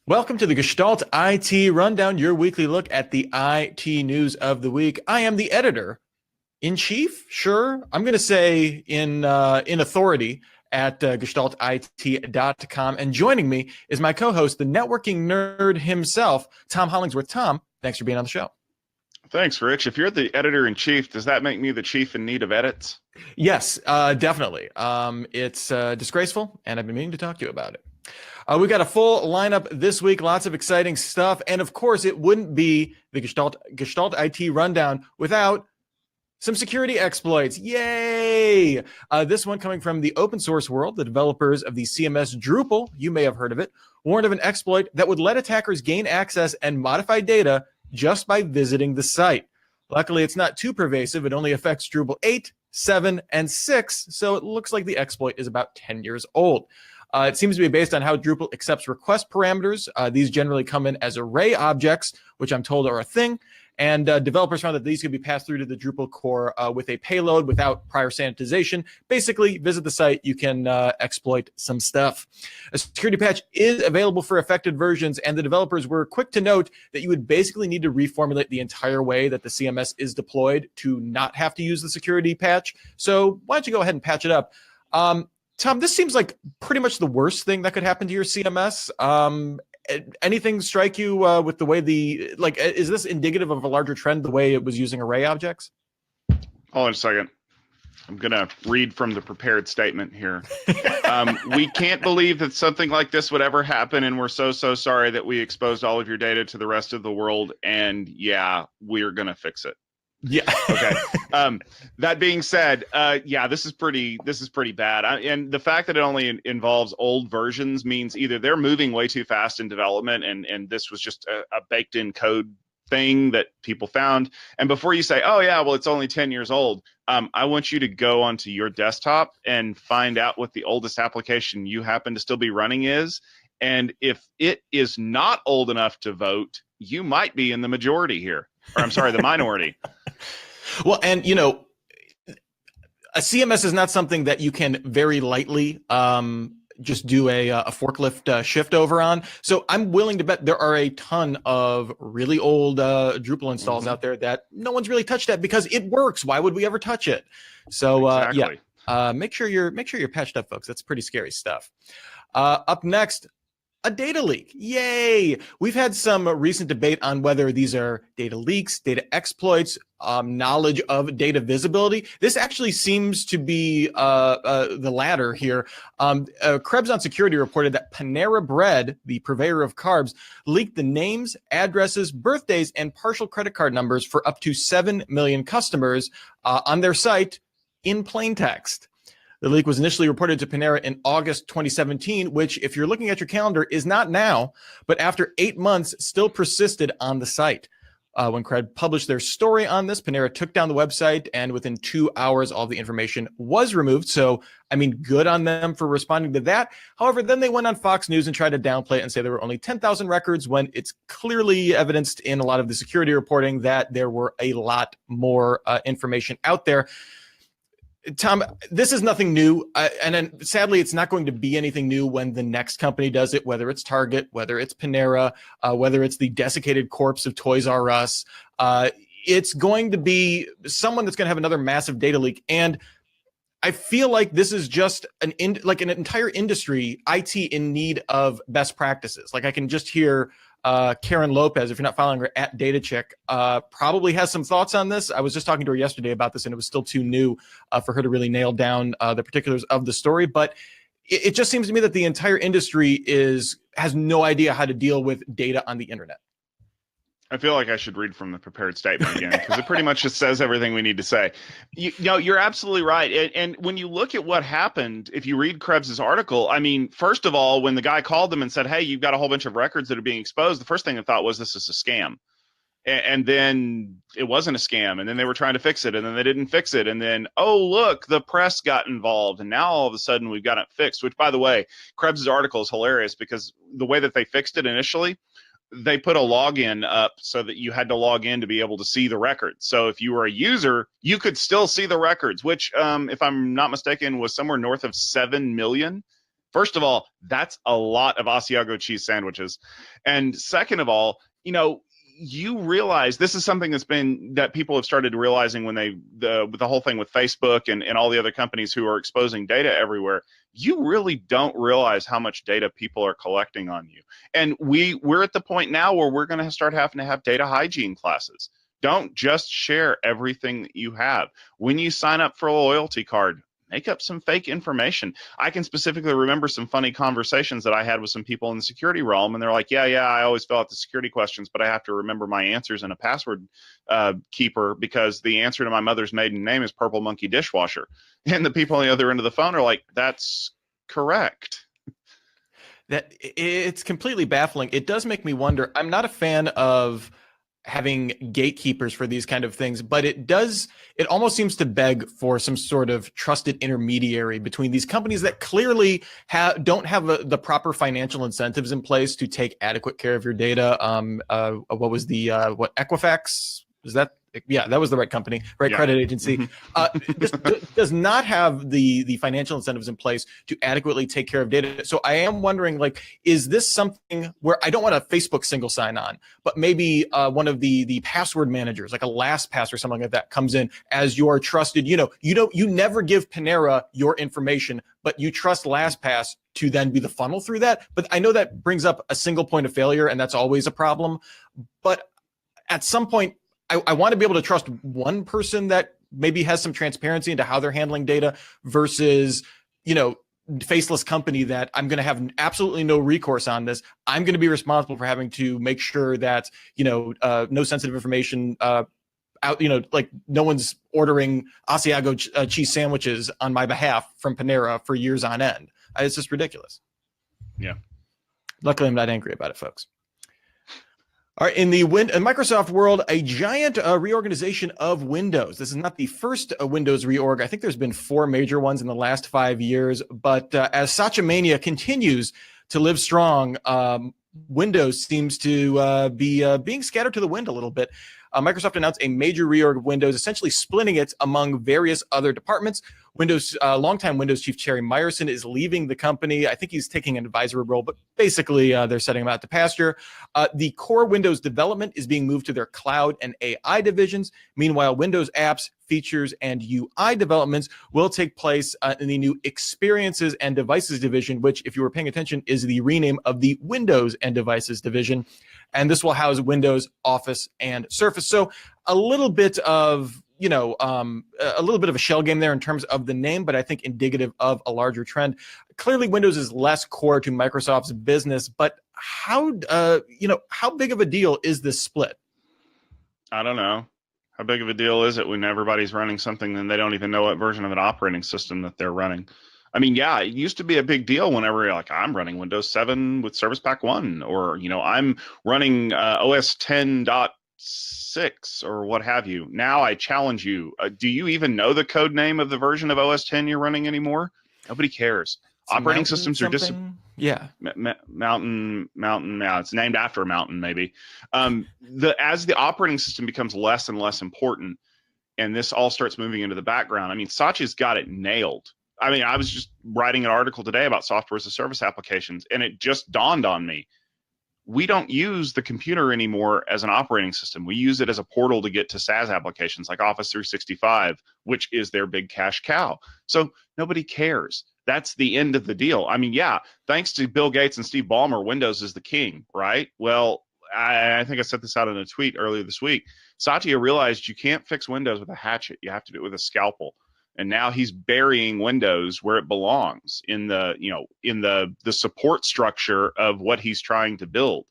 Welcome to the Gestalt IT Rundown, your weekly look at the IT news of the week. I am the editor in chief. Sure, I'm going to say in authority at gestaltit.com. And joining me is my co-host, the networking nerd himself, Tom Hollingsworth. Tom, thanks for being on the show. Thanks, Rich. If you're the editor-in-chief, does that make me the chief in need of edits? Yes, definitely. It's disgraceful, and I've been meaning to talk to you about it. We've got a full lineup this week, lots of exciting stuff. And of course, it wouldn't be the Gestalt IT Rundown without some security exploits. Yay! This one coming from the open source world. The developers of the CMS Drupal, you may have heard of it, warned of an exploit that would let attackers gain access and modify data just by visiting the site. Luckily, it's not too pervasive. It only affects Drupal 8, 7, and 6, so it looks like the exploit is about 10 years old. It seems to be based on how Drupal accepts request parameters. These generally come in as array objects, which I'm told are a thing. And developers found that these could be passed through to the Drupal core with a payload without prior sanitization. Basically, visit the site, you can exploit some stuff. A security patch is available for affected versions, and the developers were quick to note that you would basically need to reformulate the entire way that the CMS is deployed to not have to use the security patch. So why don't you go ahead and patch it up? Tom, this seems like pretty much the worst thing that could happen to your CMS. Anything strike you with the way is this indicative of a larger trend, the way it was using array objects? Hold on a second. I'm going to read from the prepared statement here. We can't believe that something like this would ever happen, and we're so sorry that we exposed all of your data to the rest of the world, and yeah, we're going to fix it. Yeah. Okay. That being said, yeah, this is pretty bad. And the fact that it only involves old versions means either they're moving way too fast in development, and this was just a baked-in code thing that people found. And before you say, oh yeah, well, it's only 10 years old, I want you to go onto your desktop and find out what the oldest application you happen to still be running is. And if it is not old enough to vote, you might be in the majority here. Or I'm sorry, the minority. Well, and you know, a CMS is not something that you can very lightly just do a forklift shift over on. So I'm willing to bet there are a ton of really old Drupal installs out there that no one's really touched at because it works. Why would we ever touch it? So Exactly. yeah, make sure you're patched up, folks. That's pretty scary stuff. Up next, a data leak. Yay! We've had some recent debate on whether these are data leaks, data exploits, knowledge of data visibility. This actually seems to be the latter here. Krebs on Security reported that Panera Bread, the purveyor of carbs, leaked the names, addresses, birthdays, and partial credit card numbers for up to 7 million customers on their site in plain text. The leak was initially reported to Panera in August 2017, which, if you're looking at your calendar, is not now, but after 8 months, still persisted on the site. When Cred published their story on this, Panera took down the website, and within 2 hours, all the information was removed. So, I mean, good on them for responding to that. However, then they went on Fox News and tried to downplay it and say there were only 10,000 records when it's clearly evidenced in a lot of the security reporting that there were a lot more information out there. Tom, this is nothing new, and then sadly, it's not going to be anything new when the next company does it, whether it's Target, whether it's Panera, whether it's the desiccated corpse of Toys R Us. It's going to be someone that's going to have another massive data leak, and I feel like this is just an entire industry, IT, in need of best practices. Like I can just hear Karen Lopez, if you're not following her at DataCheck, probably has some thoughts on this. I was just talking to her yesterday about this, and it was still too new for her to really nail down the particulars of the story. But it just seems to me that the entire industry has no idea how to deal with data on the internet. I feel like I should read from the prepared statement again because it pretty much just says everything we need to say. You know, you're absolutely right. And when you look at what happened, if you read Krebs's article, I mean, first of all, when the guy called them and said, hey, you've got a whole bunch of records that are being exposed, the first thing I thought was this is a scam. And then it wasn't a scam. And then they were trying to fix it. And then they didn't fix it. And then, oh, look, the press got involved. And now all of a sudden we've got it fixed, which, by the way, Krebs's article is hilarious because the way that they fixed it initially, they put a login up so that you had to log in to be able to see the records. So if you were a user, you could still see the records, which, if I'm not mistaken, was somewhere north of 7 million First of all, that's a lot of Asiago cheese sandwiches. And second of all, you realize this is something that people have started realizing when the whole thing with Facebook and all the other companies who are exposing data everywhere. You really don't realize how much data people are collecting on you. And we're at the point now where we're going to start having to have data hygiene classes. Don't just share everything that you have. When you sign up for a loyalty card, make up some fake information. I can specifically remember some funny conversations that I had with some people in the security realm, and they're like, yeah, I always fill out the security questions, but I have to remember my answers in a password keeper because the answer to my mother's maiden name is Purple Monkey Dishwasher. And the people on the other end of the phone are like, that's correct. That it's completely baffling. It does make me wonder. I'm not a fan of having gatekeepers for these kind of things, but it almost seems to beg for some sort of trusted intermediary between these companies that clearly don't have the proper financial incentives in place to take adequate care of your data. What was the Equifax? Is that? Yeah, that was the right company, right? Yeah. Credit agency. Does not have the financial incentives in place to adequately take care of data. So I am wondering, like, is this something where I don't want a Facebook single sign-on, but maybe one of the password managers, like a LastPass or something like that, comes in as your trusted. You never give Panera your information, but you trust LastPass to then be the funnel through that. But I know that brings up a single point of failure, and that's always a problem. But at some point, I want to be able to trust one person that maybe has some transparency into how they're handling data versus, faceless company that I'm going to have absolutely no recourse on this. I'm going to be responsible for having to make sure that, no sensitive information out, like no one's ordering Asiago cheese sandwiches on my behalf from Panera for years on end. It's just ridiculous. Yeah. Luckily, I'm not angry about it, folks. All right, in the Microsoft world, a giant reorganization of Windows. This is not the first Windows reorg. I think there's been 4 major ones in the last 5 years. But as Satya Mania continues to live strong, Windows seems to be being scattered to the wind a little bit. Microsoft announced a major reorg of Windows, essentially splitting it among various other departments. Longtime Windows chief Terry Myerson is leaving the company. I think he's taking an advisory role, but basically they're setting him out to pasture. The core Windows development is being moved to their cloud and AI divisions. Meanwhile, Windows apps, features, and UI developments will take place in the new Experiences and Devices division, which, if you were paying attention, is the rename of the Windows and Devices division. And this will house Windows, Office, and Surface. So a little bit of a shell game there in terms of the name, but I think indicative of a larger trend. Clearly, Windows is less core to Microsoft's business, but how big of a deal is this split? I don't know. How big of a deal is it when everybody's running something and they don't even know what version of an operating system that they're running? I mean, yeah, it used to be a big deal whenever you're like, I'm running Windows 7 with Service Pack 1, or, I'm running OS 10.6 or what have you. Now I challenge you. Do you even know the code name of the version of OS 10 you're running anymore? Nobody cares. Operating systems are yeah. Mountain. Yeah, it's named after a mountain, maybe. As the operating system becomes less and less important, and this all starts moving into the background. I mean, Satya's got it nailed. I mean, I was just writing an article today about software as a service applications, and it just dawned on me. We don't use the computer anymore as an operating system. We use it as a portal to get to SaaS applications like Office 365, which is their big cash cow. So nobody cares. That's the end of the deal. I mean, yeah, thanks to Bill Gates and Steve Ballmer, Windows is the king, right? Well, I think I set this out in a tweet earlier this week. Satya realized you can't fix Windows with a hatchet. You have to do it with a scalpel. And now he's burying Windows where it belongs in the support structure of what he's trying to build.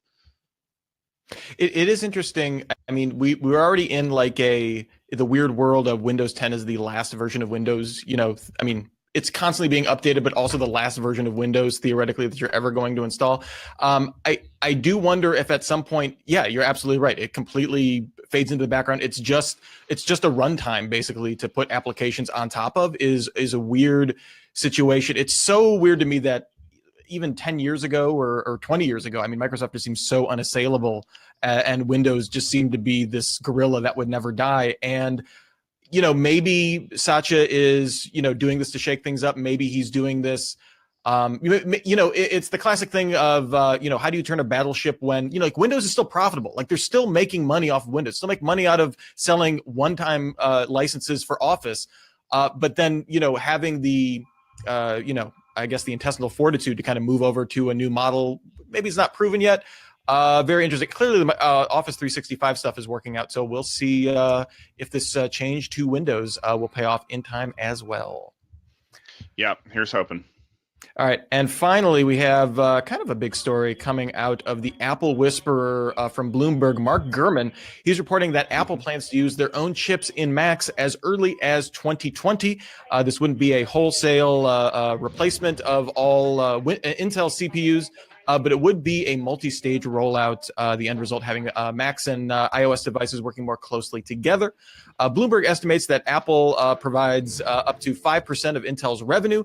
It is interesting. I mean, we're already in like the weird world of Windows 10 is the last version of Windows. I mean, it's constantly being updated, but also the last version of Windows theoretically that you're ever going to install. I do wonder if at some point, yeah, you're absolutely right. It completely fades into the background. It's just a runtime basically to put applications on top of is a weird situation. It's so weird to me that even 10 years ago or 20 years ago, I mean, Microsoft just seems so unassailable and Windows just seemed to be this gorilla that would never die. And maybe Satya is, doing this to shake things up. Maybe he's doing this It's the classic thing of, how do you turn a battleship when, like Windows is still profitable. Like they're still making money off of Windows, still make money out of selling one-time licenses for Office. But then, having the, I guess the intestinal fortitude to kind of move over to a new model, maybe it's not proven yet. Very interesting. Clearly, the Office 365 stuff is working out. So we'll see if this change to Windows will pay off in time as well. Yeah, here's hoping. All right. And finally, we have kind of a big story coming out of the Apple whisperer from Bloomberg, Mark Gurman. He's reporting that Apple plans to use their own chips in Macs as early as 2020. This wouldn't be a wholesale replacement of all Intel CPUs, but it would be a multi-stage rollout, the end result having Macs and iOS devices working more closely together. Bloomberg estimates that Apple provides up to 5% of Intel's revenue.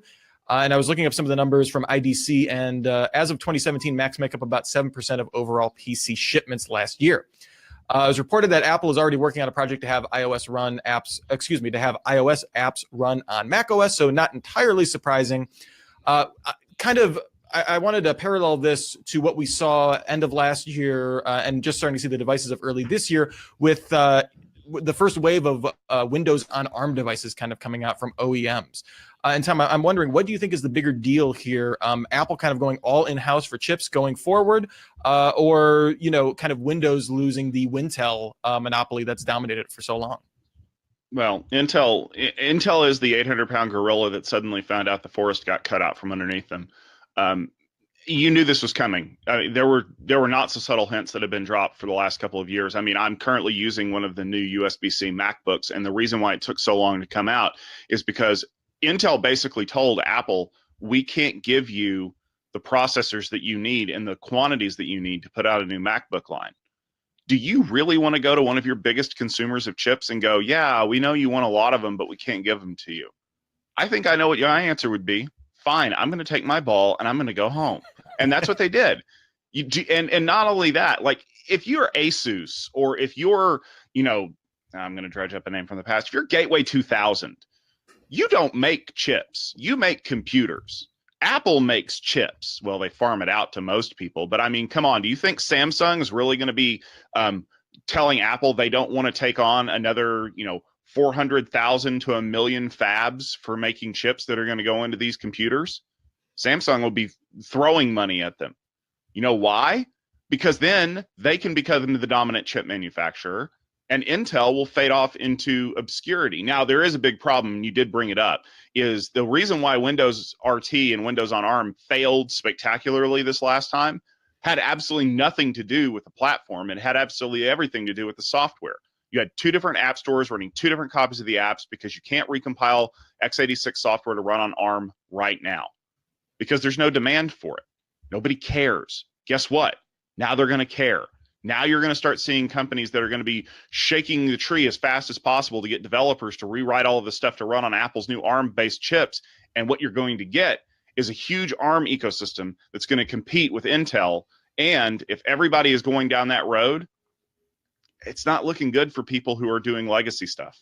And I was looking up some of the numbers from IDC, and as of 2017, Macs make up about 7% of overall PC shipments last year. It was reported that Apple is already working on a project to have iOS apps run on macOS, so not entirely surprising. I wanted to parallel this to what we saw end of last year and just starting to see the devices of early this year with the first wave of Windows on ARM devices kind of coming out from OEMs. And Tom, I'm wondering, what do you think is the bigger deal here? Apple kind of going all in-house for chips going forward, or kind of Windows losing the Wintel monopoly that's dominated it for so long? Well, Intel is the 800-pound gorilla that suddenly found out the forest got cut out from underneath them. You knew this was coming. There were not so subtle hints that have been dropped for the last couple of years. I mean, I'm currently using one of the new USB-C MacBooks, and the reason why it took so long to come out is because Intel basically told Apple, we can't give you the processors that you need and the quantities that you need to put out a new MacBook line. Do you really want to go to one of your biggest consumers of chips and go, yeah, we know you want a lot of them, but we can't give them to you? I think I know what your answer would be. Fine, I'm going to take my ball and I'm going to go home. And that's what they did. And not only that, like if you're Asus or if you're, I'm going to dredge up a name from the past, if you're Gateway 2000, you don't make chips, you make computers. Apple makes chips. Well, they farm it out to most people. But I mean, come on, do you think Samsung is really going to be telling Apple they don't want to take on another, 400,000 to 1 million fabs for making chips that are going to go into these computers? Samsung will be throwing money at them. You know why? Because then they can become the dominant chip manufacturer and Intel will fade off into obscurity. Now, there is a big problem, and you did bring it up, is the reason why Windows RT and Windows on ARM failed spectacularly this last time had absolutely nothing to do with the platform. It had absolutely everything to do with the software. You had two different app stores running two different copies of the apps because you can't recompile x86 software to run on ARM right now because there's no demand for it. Nobody cares. Guess what? Now they're going to care. Now you're going to start seeing companies that are going to be shaking the tree as fast as possible to get developers to rewrite all of this stuff to run on Apple's new ARM-based chips. And what you're going to get is a huge ARM ecosystem that's going to compete with Intel. And if everybody is going down that road, it's not looking good for people who are doing legacy stuff.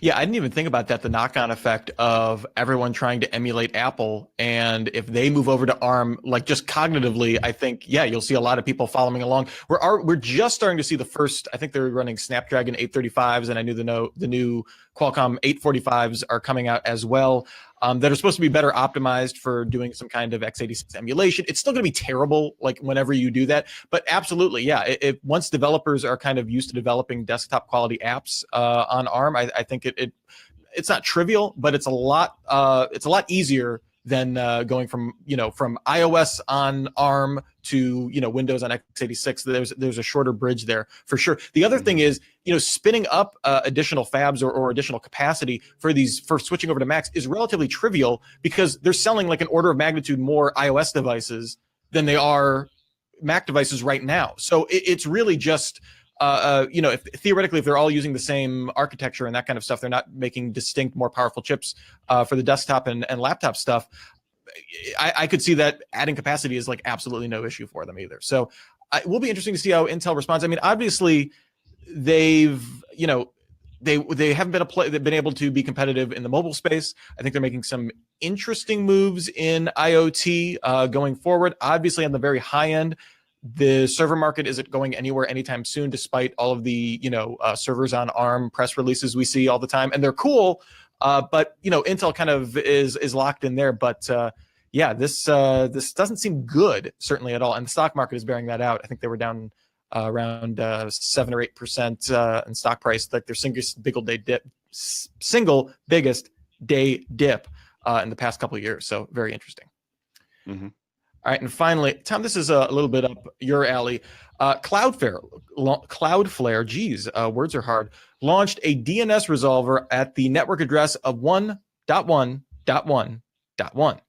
Yeah, I didn't even think about that, the knock-on effect of everyone trying to emulate Apple. And if they move over to ARM, like just cognitively, I think, yeah, you'll see a lot of people following along. We're just starting to see the first, I think they're running Snapdragon 835s, and I knew the new Qualcomm 845s are coming out as well, that are supposed to be better optimized for doing some kind of x86 emulation. It's still going to be terrible, like whenever you do that, but absolutely, yeah. Once developers are kind of used to developing desktop quality apps on ARM, I think it's not trivial, but it's a lot easier than going from iOS on ARM to Windows on x86. There's a shorter bridge there for sure. The other thing is spinning up additional fabs or additional capacity for switching over to Macs is relatively trivial because they're selling like an order of magnitude more iOS devices than they are Mac devices right now. So it's really just theoretically, if they're all using the same architecture and that kind of stuff, they're not making distinct, more powerful chips for the desktop and laptop stuff. I could see that adding capacity is like absolutely no issue for them either. So it will be interesting to see how Intel responds. I mean, obviously, they've they haven't they've been able to be competitive in the mobile space. I think they're making some interesting moves in IoT going forward. Obviously, on the very high end, the server market isn't going anywhere anytime soon, despite all of the servers on ARM press releases we see all the time, and they're cool. But Intel kind of is locked in there. But yeah, this doesn't seem good, certainly at all, and the stock market is bearing that out. I think they were down around 7 or 8% in stock price, like their single biggest day dip in the past couple of years. So very interesting. Mm-hmm. All right, and finally, Tom, this is a little bit up your alley. Cloudflare, geez, words are hard, launched a DNS resolver at the network address of 1.1.1.1.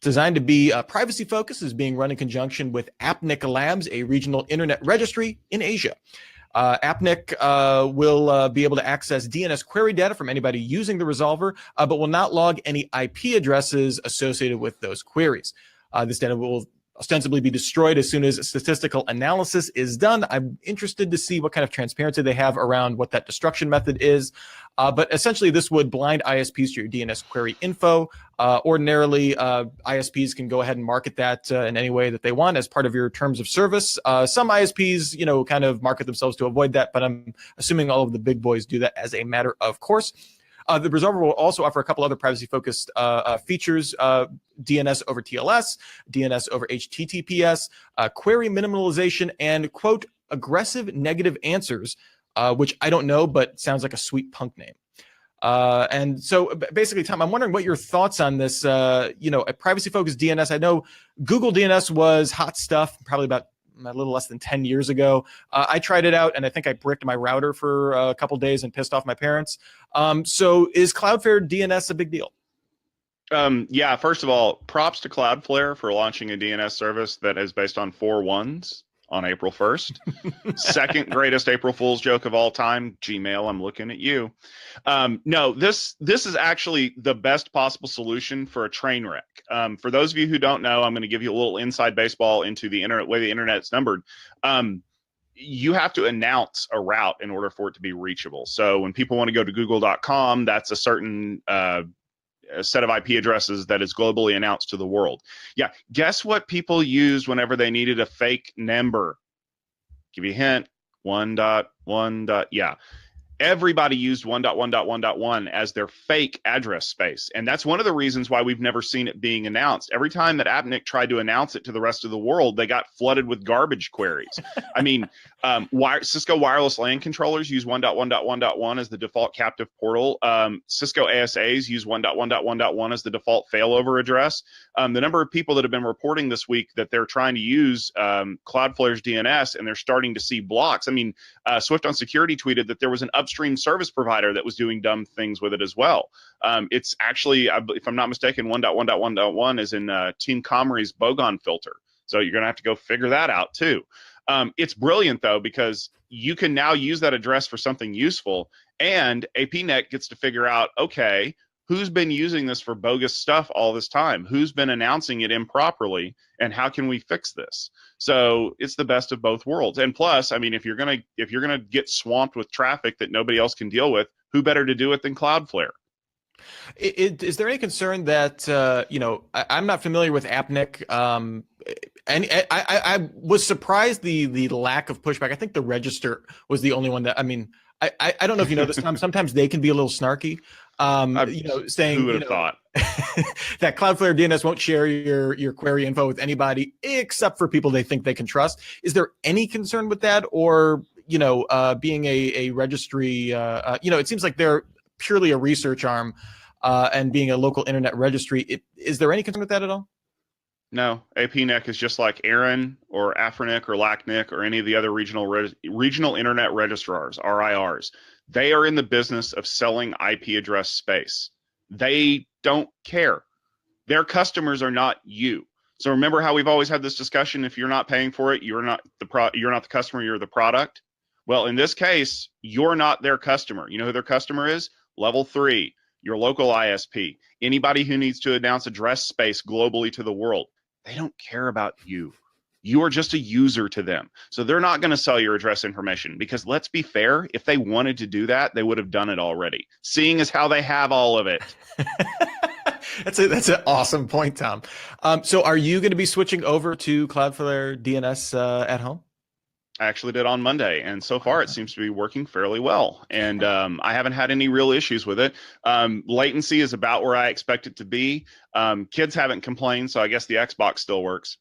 Designed to be privacy focused, is being run in conjunction with Appnik Labs, a regional internet registry in Asia. Appnik will be able to access DNS query data from anybody using the resolver, but will not log any IP addresses associated with those queries. This data will ostensibly be destroyed as soon as statistical analysis is done. I'm interested to see what kind of transparency they have around what that destruction method is. But essentially, this would blind ISPs to your DNS query info. Ordinarily, ISPs can go ahead and market that in any way that they want as part of your terms of service. Some ISPs, kind of market themselves to avoid that, but I'm assuming all of the big boys do that as a matter of course. The resolver will also offer a couple other privacy-focused features, DNS over TLS, DNS over HTTPS, query minimalization, and, quote, aggressive negative answers, which I don't know, but sounds like a sweet punk name. And so basically, Tom, I'm wondering what your thoughts on this, a privacy-focused DNS. I know Google DNS was hot stuff probably about a little less than 10 years ago. I tried it out, and I think I bricked my router for a couple days and pissed off my parents. So is Cloudflare DNS a big deal? Yeah, first of all, props to Cloudflare for launching a DNS service that is based on 4 ones on April 1st. Second greatest April Fool's joke of all time, Gmail, I'm looking at you. No, this is actually the best possible solution for a train wreck. For those of you who don't know, I'm going to give you a little inside baseball into the internet, way the internet's numbered. You have to announce a route in order for it to be reachable. So when people want to go to google.com, that's a certain a set of IP addresses that is globally announced to the world. Yeah, guess what people used whenever they needed a fake number? Give you a hint, 1.1. Yeah. Everybody used 1.1.1.1 as their fake address space. And that's one of the reasons why we've never seen it being announced. Every time that Appnik tried to announce it to the rest of the world, they got flooded with garbage queries. I mean, Cisco wireless LAN controllers use 1.1.1.1 as the default captive portal. Cisco ASAs use 1.1.1.1 as the default failover address. The number of people that have been reporting this week that they're trying to use Cloudflare's DNS and they're starting to see blocks. I mean, Swift on Security tweeted that there was an upstream service provider that was doing dumb things with it as well. It's actually, if I'm not mistaken, 1.1.1.1 is in Team Comry's Bogon filter. So you're going to have to go figure that out too. It's brilliant though, because you can now use that address for something useful, and APNet gets to figure out, okay, who's been using this for bogus stuff all this time? Who's been announcing it improperly, and how can we fix this? So it's the best of both worlds. And plus, I mean, if you're gonna get swamped with traffic that nobody else can deal with, who better to do it than Cloudflare? Is there any concern that I'm not familiar with Appnik, and I was surprised the lack of pushback. I think the Register was the only one that, I mean, I don't know if you know this, Tom. Sometimes they can be a little snarky. Saying who would have thought that Cloudflare DNS won't share your query info with anybody except for people they think they can trust. Is there any concern with that, or being a registry? It seems like they're purely a research arm, and being a local internet registry. Is there any concern with that at all? No, APNet is just like Aaron or Afrinic or LACNIC or any of the other regional internet registrars, RIRs. They are in the business of selling IP address space. They don't care. Their customers are not you. So remember how we've always had this discussion: if you're not paying for it, you're not the customer, you're the product. Well, in this case, you're not their customer. You know who their customer is? Level 3, your local ISP. Anybody who needs to announce address space globally to the world. They don't care about you. You are just a user to them. So they're not going to sell your address information, because let's be fair, if they wanted to do that, they would have done it already, seeing as how they have all of it. That's an awesome point, Tom. So are you going to be switching over to Cloudflare DNS at home? I actually did on Monday, and so far it seems to be working fairly well. And I haven't had any real issues with it. Latency is about where I expect it to be. Kids haven't complained, so I guess the Xbox still works.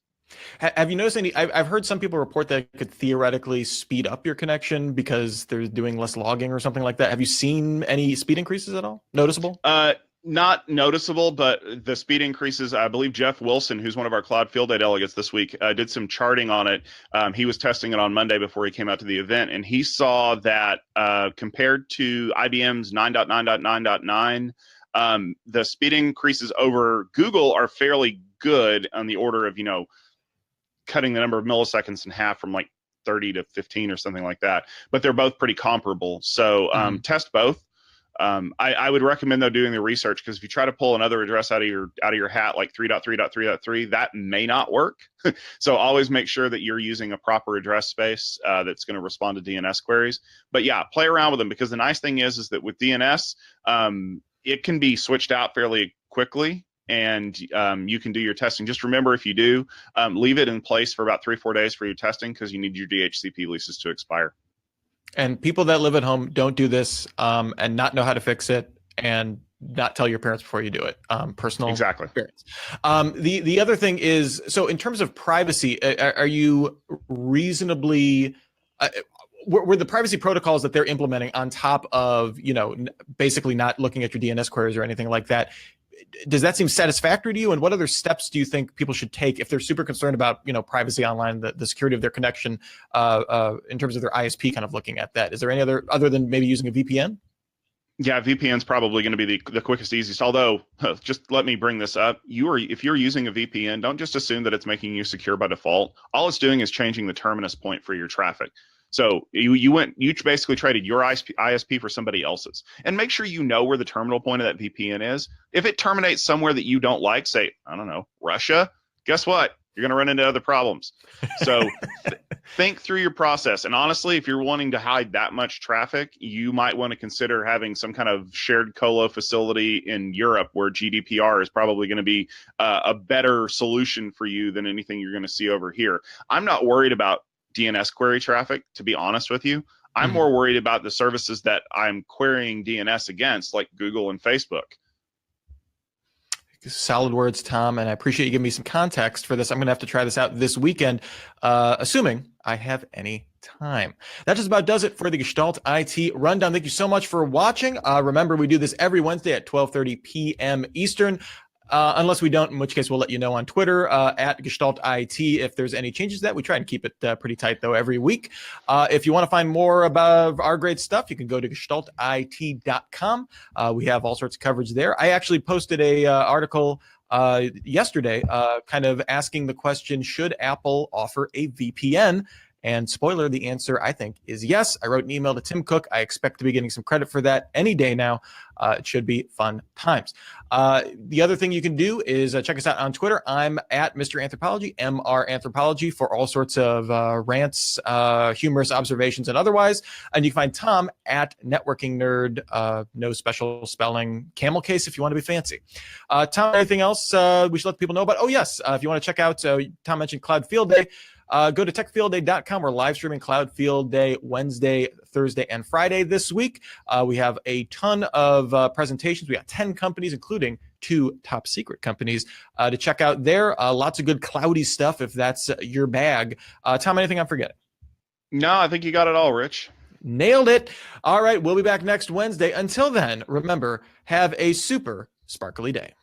Have you noticed any? I've heard some people report that it could theoretically speed up your connection because they're doing less logging or something like that. Have you seen any speed increases at all? Noticeable? Not noticeable, but the speed increases, I believe Jeff Wilson, who's one of our Cloud Field Day delegates this week, did some charting on it. He was testing it on Monday before he came out to the event, and he saw that compared to IBM's 9.9.9.9, the speed increases over Google are fairly good, on the order of, cutting the number of milliseconds in half from like 30 to 15 or something like that. But they're both pretty comparable. So test both. I would recommend, though, doing the research, because if you try to pull another address out of your hat, like 3.3.3.3, that may not work. So always make sure that you're using a proper address space that's going to respond to DNS queries. But yeah, play around with them, because the nice thing is that with DNS, it can be switched out fairly quickly, and you can do your testing. Just remember, if you do, leave it in place for about 3-4 days for your testing, because you need your DHCP leases to expire. And people that live at home, don't do this and not know how to fix it, and not tell your parents before you do it. Personal experience. The other thing is, so in terms of privacy, are you reasonably were the privacy protocols that they're implementing on top of, basically not looking at your DNS queries or anything like that, does that seem satisfactory to you? And what other steps do you think people should take if they're super concerned about, privacy online, the security of their connection, in terms of their ISP kind of looking at that? Is there any other than maybe using a VPN? Yeah, VPN's probably going to be the quickest, easiest. Although, just let me bring this up. If you're using a VPN, don't just assume that it's making you secure by default. All it's doing is changing the terminus point for your traffic. So you basically traded your ISP for somebody else's, and make sure you know where the terminal point of that VPN is. If it terminates somewhere that you don't like, say, I don't know, Russia, guess what? You're going to run into other problems. So think through your process. And honestly, if you're wanting to hide that much traffic, you might want to consider having some kind of shared colo facility in Europe, where GDPR is probably going to be a better solution for you than anything you're going to see over here. I'm not worried about DNS query traffic, to be honest with you. I'm more worried about the services that I'm querying DNS against, like Google and Facebook. Solid words, Tom, and I appreciate you giving me some context for this. I'm going to have to try this out this weekend, assuming I have any time. That just about does it for the Gestalt IT Rundown. Thank you so much for watching. Remember, we do this every Wednesday at 12:30 p.m. Eastern. Unless we don't, in which case we'll let you know on Twitter at Gestalt IT if there's any changes to that. We try and keep it pretty tight, though, every week. If you want to find more about our great stuff, you can go to gestaltit.com. We have all sorts of coverage there. I actually posted a article yesterday kind of asking the question, should Apple offer a VPN? And spoiler, the answer, I think, is yes. I wrote an email to Tim Cook. I expect to be getting some credit for that any day now. It should be fun times. The other thing you can do is check us out on Twitter. I'm at Mr. Anthropology, MR Anthropology, for all sorts of rants, humorous observations, and otherwise. And you can find Tom at Networking Nerd, no special spelling, camel case if you want to be fancy. Tom, anything else we should let people know about? Oh, yes. If you want to check out, Tom mentioned Cloud Field Day. Go to techfieldday.com. We're live streaming Cloud Field Day Wednesday, Thursday, and Friday this week. We have a ton of presentations. We got 10 companies, including 2 top secret companies, to check out there. Lots of good cloudy stuff if that's your bag. Tom, anything I'm forgetting? No, I think you got it all, Rich. Nailed it. All right, we'll be back next Wednesday. Until then, remember, have a super sparkly day.